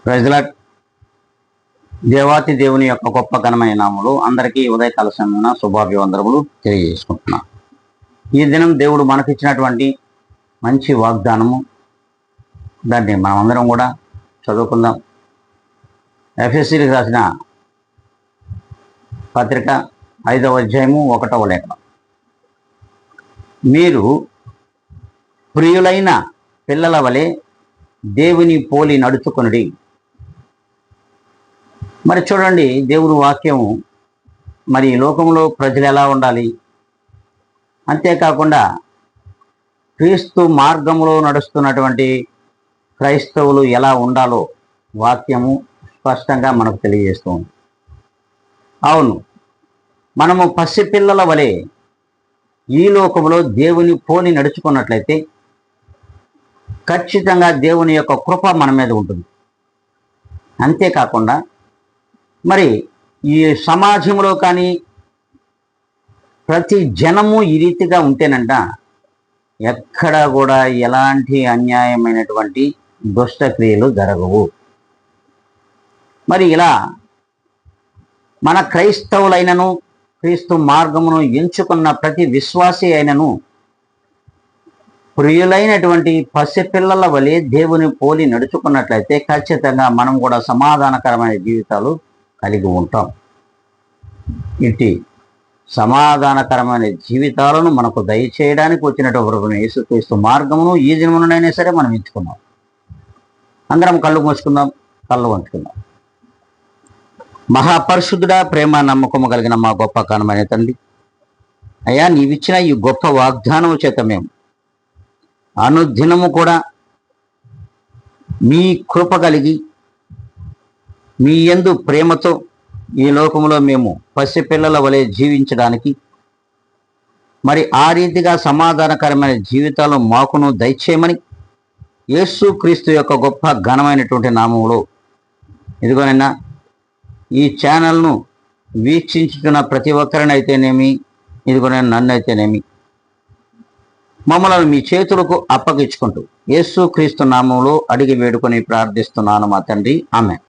ప్రజల దేవాతి దేవుని యొక్క గొప్ప ఘనమైన నామములు అందరికీ ఉదయకాల సమయమున శుభాభివందనములు తెలియజేసుకుంటున్నాను. ఈ దినం దేవుడు మనకిచ్చినటువంటి మంచి వాగ్దానము, దాన్ని మనమందరం కూడా చదువుకుందాం. ఎఫెసీలకు రాసిన పత్రిక 5వ అధ్యాయము 1వ లేఖనం. మీరు ప్రియులైన పిల్లల వలె దేవుని పోలి నడుచుకొనుడి. మరి చూడండి, దేవుని వాక్యం మరి ఈ లోకంలో ప్రజలు ఎలా ఉండాలి, అంతేకాకుండా క్రీస్తు మార్గంలో నడుస్తున్నటువంటి క్రైస్తవులు ఎలా ఉండాలో వాక్యము స్పష్టంగా మనకు తెలియజేస్తుంది. అవును, మనము పసిపిల్లల వలె ఈ లోకంలో దేవుని పోలి నడుచుకున్నట్లయితే ఖచ్చితంగా దేవుని యొక్క కృప మన మీద ఉంటుంది. అంతేకాకుండా మరి ఈ సమాజంలో కానీ ప్రతి జనము ఈ రీతిగా ఉంటేనంట ఎక్కడా కూడా ఎలాంటి అన్యాయమైనటువంటి దుష్టక్రియలు జరగవు. మరి ఇలా మన క్రైస్తవులైనను క్రీస్తు మార్గమును ఎంచుకున్న ప్రతి విశ్వాసి అయినను ప్రియులైనటువంటి పసిపిల్లల వలె దేవుని పోలి నడుచుకున్నట్లయితే ఖచ్చితంగా మనం కూడా సమాధానకరమైన జీవితాలు కలిగి ఉంటాం. ఇట్టి సమాధానకరమైన జీవితాలను మనకు దయచేయడానికి వచ్చినటువంటి యేసుక్రీస్తు మార్గమును ఈ దినమునైనా సరే మనం ఎంచుకున్నాం. అందరం కళ్ళు మూసుకుందాం, కళ్ళు వంచుకుందాం. మహాపరిశుద్ధుడా, ప్రేమ నమ్మకము కలిగిన మా గొప్ప కారణమైన తండ్రి, అయ్యా, నీవిచ్చిన ఈ గొప్ప వాగ్దానము చేత మేము అనుదినము కూడా మీ కృప కలిగి మీ యందు ప్రేమతో ఈ లోకంలో మేము పసిపిల్లల వలె జీవించడానికి మరి ఆ రీతిగా సమాధానకరమైన జీవితాలు మాకును దయచేయమని యేసు క్రీస్తు యొక్క గొప్ప ఘనమైనటువంటి నామములో ఇదిగోనైనా ఈ ఛానల్ను వీక్షించుతున్న ప్రతి ఒక్కరినైతేనేమి, ఇదిగోనైనా నన్ను అయితేనేమి మమ్మల్ని మీ చేతులకు అప్పగించుకుంటూ యేసు క్రీస్తు నామములో అడిగి వేడుకొని ప్రార్థిస్తున్నాను మా తండ్రి, ఆమేన్.